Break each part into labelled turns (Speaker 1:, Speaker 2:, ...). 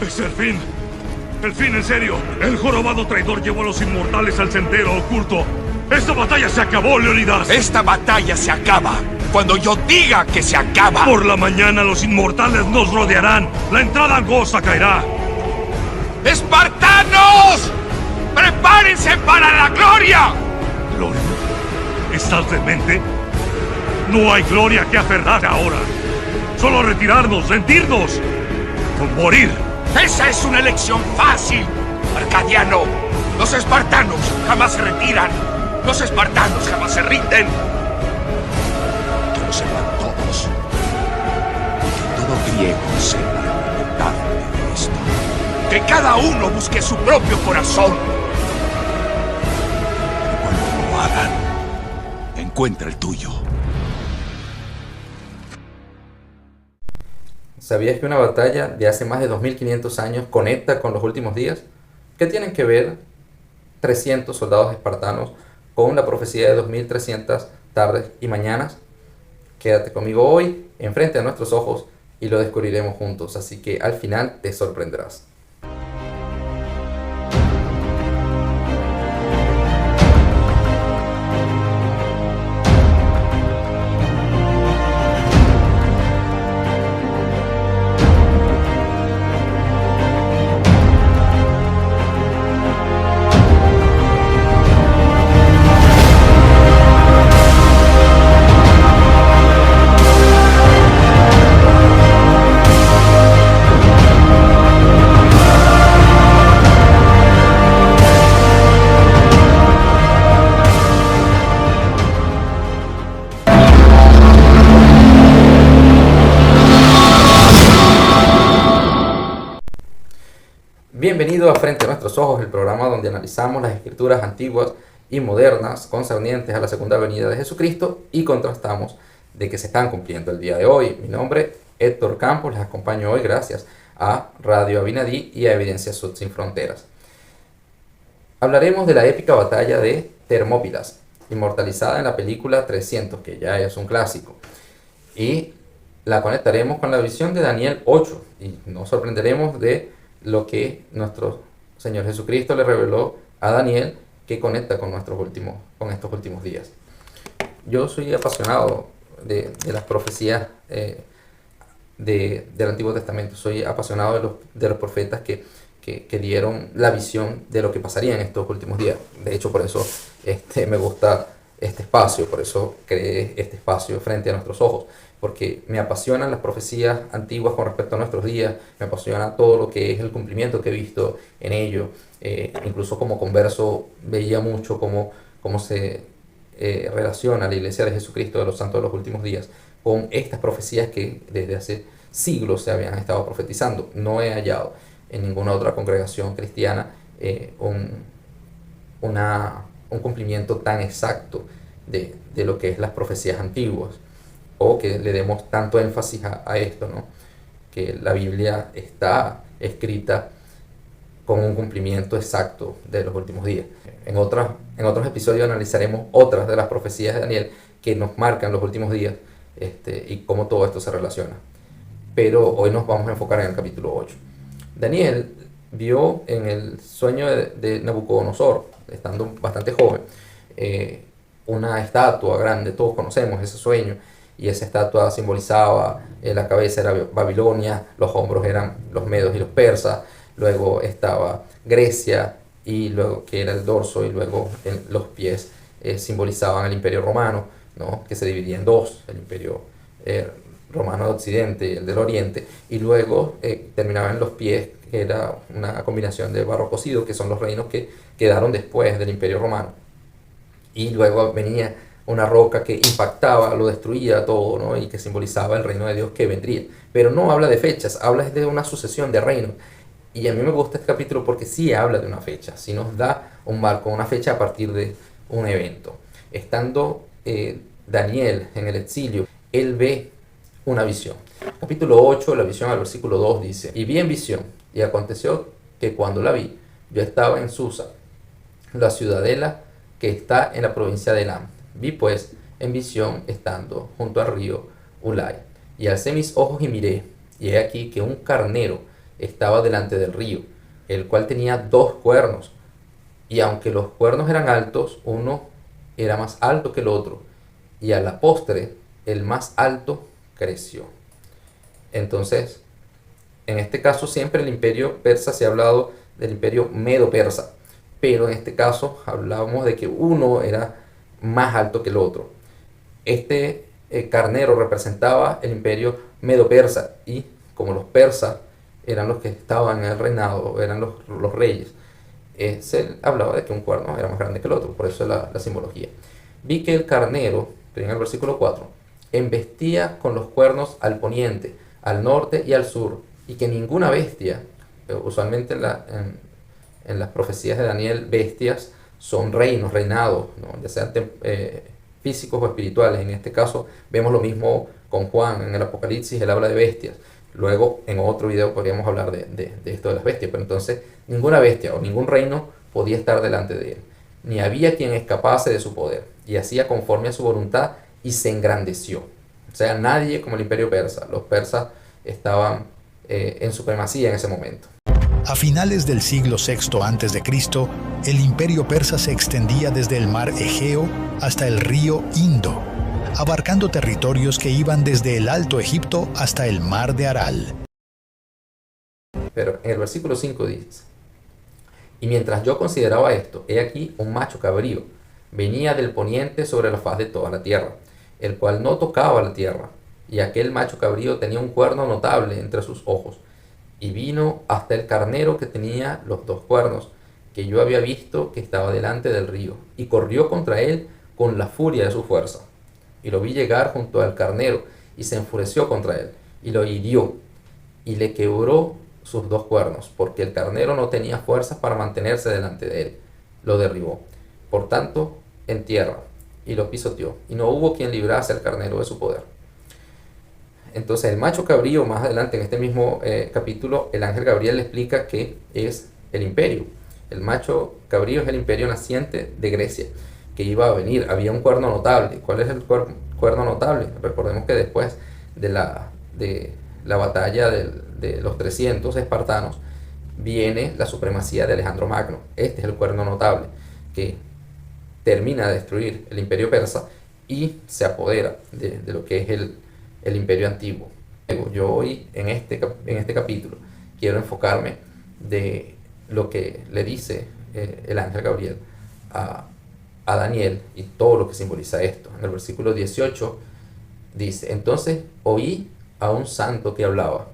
Speaker 1: Es el fin. El fin, en serio. El jorobado traidor llevó a los inmortales al sendero oculto. ¡Esta batalla se acabó, Leonidas!
Speaker 2: Esta batalla se acaba cuando yo diga que se acaba.
Speaker 1: Por la mañana los inmortales nos rodearán. La entrada angosta caerá.
Speaker 2: ¡Espartanos! ¡Prepárense para la gloria!
Speaker 1: ¿Gloria? ¿Estás demente? No hay gloria que aferrar ahora. Solo retirarnos, rendirnos o morir.
Speaker 2: ¡Esa es una elección fácil, Arcadiano! Los espartanos jamás se retiran. Los espartanos jamás se rinden. Que lo sepan todos. Y que todo griego sepa la verdad de esto. Que cada uno busque su propio corazón. Pero cuando lo hagan, encuentra el tuyo.
Speaker 3: ¿Sabías que una batalla de hace más de 2500 años conecta con los últimos días? ¿Qué tienen que ver 300 soldados espartanos con la profecía de 2300 tardes y mañanas? Quédate conmigo hoy, enfrente de nuestros ojos, y lo descubriremos juntos, así que al final te sorprenderás. Bienvenido a Frente a Nuestros Ojos, el programa donde analizamos las escrituras antiguas y modernas concernientes a la segunda venida de Jesucristo y contrastamos de que se están cumpliendo el día de hoy. Mi nombre es Héctor Campos, les acompaño hoy gracias a Radio Abinadí y a Evidencia Sud Sin Fronteras. Hablaremos de la épica batalla de Termópilas, inmortalizada en la película 300, que ya es un clásico, y la conectaremos con la visión de Daniel 8 y nos sorprenderemos de lo que nuestro Señor Jesucristo le reveló a Daniel, que conecta con estos últimos días. Yo soy apasionado de las profecías del Antiguo Testamento. Soy apasionado de los profetas que dieron la visión de lo que pasaría en estos últimos días. De hecho, por eso me gusta este espacio, por eso creé este espacio Frente a Nuestros Ojos, porque me apasionan las profecías antiguas con respecto a nuestros días, me apasiona todo lo que es el cumplimiento que he visto en ello. Incluso como converso veía mucho cómo se relaciona la Iglesia de Jesucristo de los Santos de los Últimos Días con estas profecías que desde hace siglos se habían estado profetizando. No he hallado en ninguna otra congregación cristiana un cumplimiento tan exacto de lo que es las profecías antiguas, o que le demos tanto énfasis a esto, ¿no? Que la Biblia está escrita con un cumplimiento exacto de los últimos días. En otros episodios analizaremos otras de las profecías de Daniel que nos marcan los últimos días y cómo todo esto se relaciona. Pero hoy nos vamos a enfocar en el capítulo 8. Daniel vio en el sueño de Nabucodonosor, estando bastante joven, una estatua grande. Todos conocemos ese sueño, y esa estatua simbolizaba, la cabeza era Babilonia, los hombros eran los medos y los persas, luego estaba Grecia, y luego que era el dorso, y luego los pies simbolizaban el imperio romano, ¿no? Que se dividía en dos, el imperio romano de Occidente y el del Oriente, y luego terminaba en los pies, que era una combinación de barro cocido, que son los reinos que quedaron después del imperio romano, y luego venía una roca que impactaba, lo destruía todo, ¿no? Y que simbolizaba el reino de Dios que vendría. Pero no habla de fechas, habla de una sucesión de reinos. Y a mí me gusta este capítulo porque sí habla de una fecha, sí nos da un marco, una fecha a partir de un evento. Estando Daniel en el exilio, él ve una visión. Capítulo 8, la visión al versículo 2 dice: y vi en visión, y aconteció que cuando la vi, yo estaba en Susa, la ciudadela que está en la provincia de Elam. Vi pues en visión estando junto al río Ulai, y alcé mis ojos y miré, y he aquí que un carnero estaba delante del río, el cual tenía 2 cuernos, y aunque los cuernos eran altos, uno era más alto que el otro, y a la postre el más alto creció. Entonces, en este caso siempre el imperio persa se ha hablado del imperio medo-persa, pero en este caso hablábamos de que uno era más alto que el otro. Este carnero representaba el imperio medo-persa, y como los persas eran los que estaban en el reinado, eran los reyes, se hablaba de que un cuerno era más grande que el otro, por eso la simbología. Vi que el carnero, en el versículo 4, embestía con los cuernos al poniente, al norte y al sur, y que ninguna bestia, usualmente en las profecías de Daniel, bestias son reinos, reinados, ¿no? Ya sean físicos o espirituales. En este caso vemos lo mismo con Juan en el Apocalipsis, él habla de bestias. Luego en otro video podríamos hablar de esto de las bestias, pero entonces ninguna bestia o ningún reino podía estar delante de él, ni había quien escapase de su poder, y hacía conforme a su voluntad y se engrandeció. O sea, nadie como el imperio persa. Los persas estaban en supremacía en ese momento.
Speaker 4: A finales del siglo VI a.C., el imperio persa se extendía desde el mar Egeo hasta el río Indo, abarcando territorios que iban desde el Alto Egipto hasta el mar de Aral.
Speaker 3: Pero en el versículo 5 dice: y mientras yo consideraba esto, he aquí un macho cabrío venía del poniente sobre la faz de toda la tierra, el cual no tocaba la tierra, y aquel macho cabrío tenía un cuerno notable entre sus ojos, y vino hasta el carnero que tenía los 2 cuernos, que yo había visto que estaba delante del río, y corrió contra él con la furia de su fuerza. Y lo vi llegar junto al carnero, y se enfureció contra él, y lo hirió, y le quebró sus 2 cuernos, porque el carnero no tenía fuerzas para mantenerse delante de él. Lo derribó, por tanto, en tierra, y lo pisoteó, y no hubo quien librase al carnero de su poder. Entonces el macho cabrío, más adelante en este mismo capítulo, el ángel Gabriel le explica que es el imperio. El macho cabrío es el imperio naciente de Grecia, que iba a venir. Había un cuerno notable. ¿Cuál es el cuerno notable? Recordemos que después de la batalla de los 300 espartanos, viene la supremacía de Alejandro Magno. Este es el cuerno notable, que termina de destruir el imperio persa y se apodera de lo que es el imperio antiguo. Yo hoy en este capítulo quiero enfocarme de lo que le dice el ángel Gabriel a Daniel y todo lo que simboliza esto. En el versículo 18 dice: entonces oí a un santo que hablaba,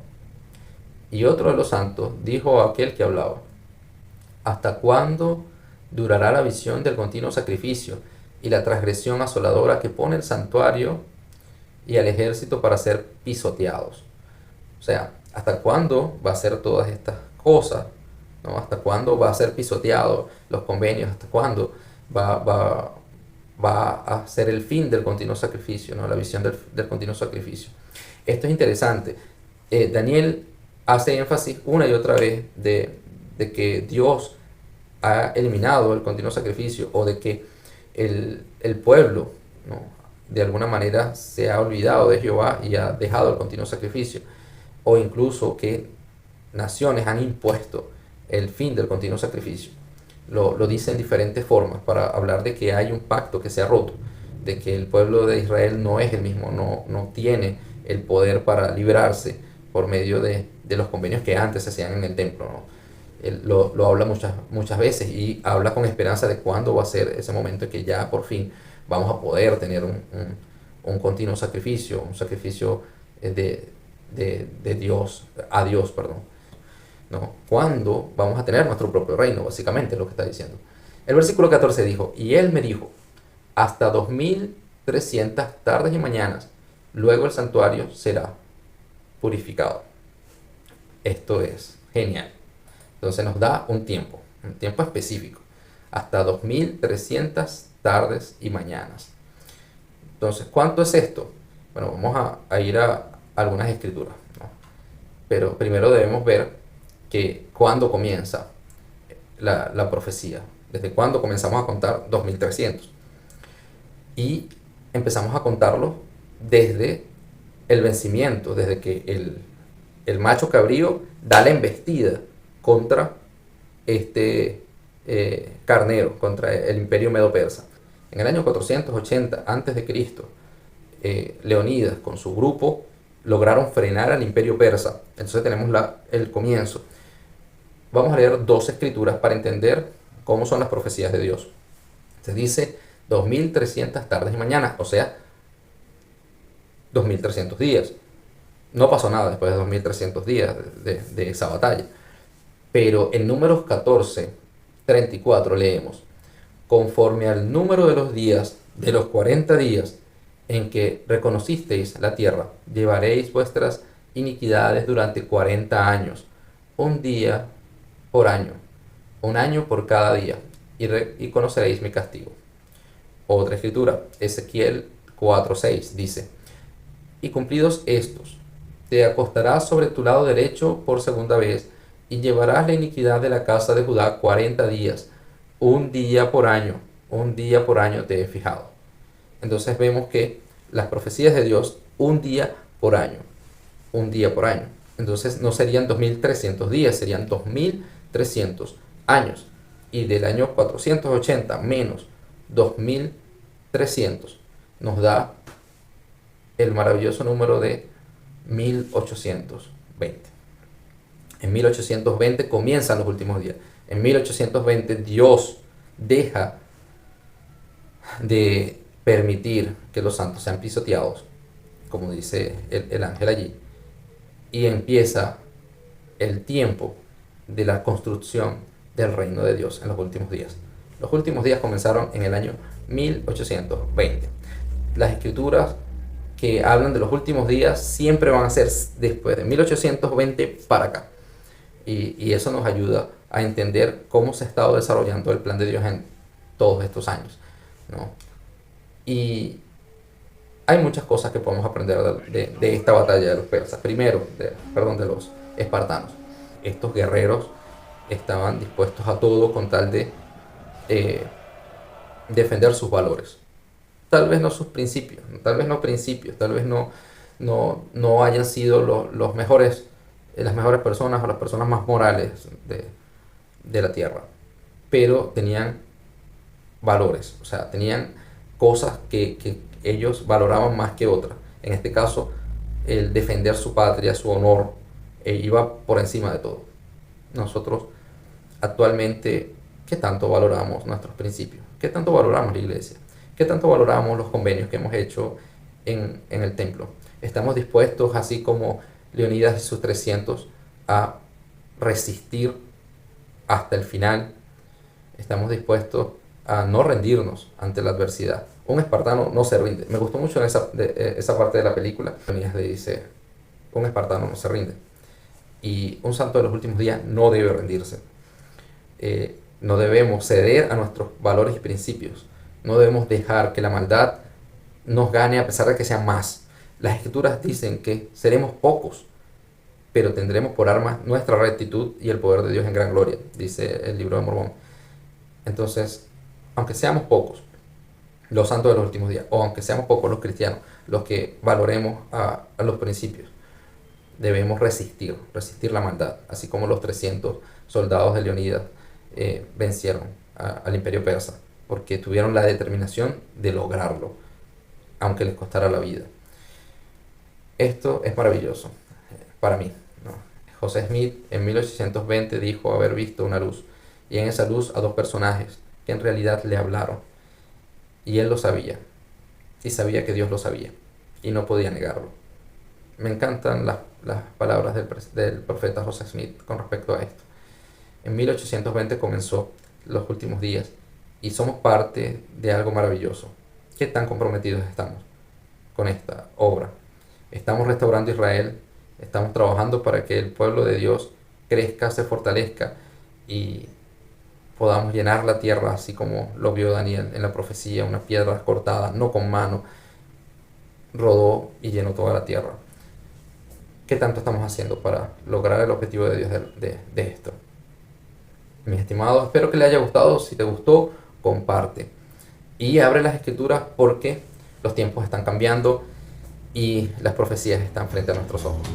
Speaker 3: y otro de los santos dijo a aquel que hablaba: ¿hasta cuándo durará la visión del continuo sacrificio y la transgresión asoladora que pone el santuario y al ejército para ser pisoteados? O sea, ¿hasta cuándo va a ser todas estas cosas? ¿No? ¿Hasta cuándo va a ser pisoteado los convenios? ¿Hasta cuándo va a ser el fin del continuo sacrificio, ¿no? La visión del continuo sacrificio. Esto es interesante. Daniel hace énfasis una y otra vez de que Dios ha eliminado el continuo sacrificio, o de que el pueblo, ¿no?, de alguna manera se ha olvidado de Jehová y ha dejado el continuo sacrificio, o incluso que naciones han impuesto el fin del continuo sacrificio. Lo dice en diferentes formas para hablar de que hay un pacto que se ha roto, de que el pueblo de Israel no es el mismo, no tiene el poder para librarse por medio de los convenios que antes se hacían en el templo, ¿no? Él lo habla muchas veces, y habla con esperanza de cuándo va a ser ese momento en que ya por fin vamos a poder tener un continuo sacrificio, un sacrificio de Dios, a Dios, perdón, ¿no? ¿Cuándo vamos a tener nuestro propio reino? Básicamente es lo que está diciendo. El versículo 14 dijo: y él me dijo, hasta 2300 tardes y mañanas, luego el santuario será purificado. Esto es genial. Entonces nos da un tiempo específico, hasta 2300 tardes y mañanas. Entonces, ¿cuánto es esto? Bueno, vamos a ir a algunas escrituras, ¿no? Pero primero debemos ver que cuándo comienza la profecía, desde cuándo comenzamos a contar 2300. Y empezamos a contarlo desde el vencimiento, desde que el macho cabrío da la embestida contra este carnero, contra el imperio medo-persa. En el año 480 a.C., Leonidas con su grupo lograron frenar al imperio persa. Entonces tenemos el comienzo. Vamos a leer dos escrituras para entender cómo son las profecías de Dios. Se dice 2300 tardes y mañanas, o sea, 2300 días. No pasó nada después de 2300 días de esa batalla. Pero en Números 14:34 leemos: conforme al número de los días, de los 40 días en que reconocisteis la tierra, llevaréis vuestras iniquidades durante 40 años, un día por año, un año por cada día, y conoceréis mi castigo. Otra escritura, Ezequiel 4:6, dice: y cumplidos estos, te acostarás sobre tu lado derecho por segunda vez, y llevarás la iniquidad de la casa de Judá 40 días, un día por año te he fijado. Entonces vemos que las profecías de Dios, un día por año. Entonces no serían 2300 días, serían 2300 años. Y del año 480 menos 2300 nos da el maravilloso número de 1820. En 1820 comienzan los últimos días. En 1820 Dios deja de permitir que los santos sean pisoteados, como dice el ángel allí, y empieza el tiempo de la construcción del reino de Dios en los últimos días. Los últimos días comenzaron en el año 1820. Las escrituras que hablan de los últimos días siempre van a ser después de 1820 para acá. Y eso nos ayuda a entender cómo se ha estado desarrollando el plan de Dios en todos estos años, ¿no? Y hay muchas cosas que podemos aprender de esta batalla de los persas. Primero, de los espartanos. Estos guerreros estaban dispuestos a todo con tal de defender sus valores. Tal vez no sus principios, tal vez no hayan sido los mejores, las mejores personas o las personas más morales de la tierra, pero tenían valores, o sea, tenían cosas que ellos valoraban más que otras. En este caso, el defender su patria, su honor, iba por encima de todo. Nosotros actualmente, ¿qué tanto valoramos nuestros principios? ¿Qué tanto valoramos la iglesia? ¿Qué tanto valoramos los convenios que hemos hecho en el templo? ¿Estamos dispuestos, así como Leonidas y sus 300, a resistir hasta el final? ¿Estamos dispuestos a no rendirnos ante la adversidad? Un espartano no se rinde. Me gustó mucho esa parte de la película. Leonidas le dice: un espartano no se rinde. Y un santo de los últimos días no debe rendirse. No debemos ceder a nuestros valores y principios. No debemos dejar que la maldad nos gane a pesar de que sean más. Las escrituras dicen que seremos pocos, pero tendremos por arma nuestra rectitud y el poder de Dios en gran gloria, dice el libro de Mormón. Entonces, aunque seamos pocos los santos de los últimos días, o aunque seamos pocos los cristianos, los que valoremos a los principios, debemos resistir la maldad, así como los 300 soldados de Leonidas vencieron al imperio persa, porque tuvieron la determinación de lograrlo, aunque les costara la vida. Esto es maravilloso para mí, ¿no? José Smith en 1820 dijo haber visto una luz, y en esa luz a dos personajes que en realidad le hablaron, y él lo sabía, y sabía que Dios lo sabía, y no podía negarlo. Me encantan las palabras del profeta José Smith con respecto a esto. En 1820 comenzó los últimos días, y somos parte de algo maravilloso. ¿Qué tan comprometidos estamos con esta obra? Estamos restaurando Israel, estamos trabajando para que el pueblo de Dios crezca, se fortalezca y podamos llenar la tierra, así como lo vio Daniel en la profecía: una piedra cortada, no con mano, rodó y llenó toda la tierra. ¿Qué tanto estamos haciendo para lograr el objetivo de Dios de esto? Mis estimados, espero que les haya gustado. Si te gustó, comparte y abre las escrituras, porque los tiempos están cambiando y las profecías están frente a nuestros ojos.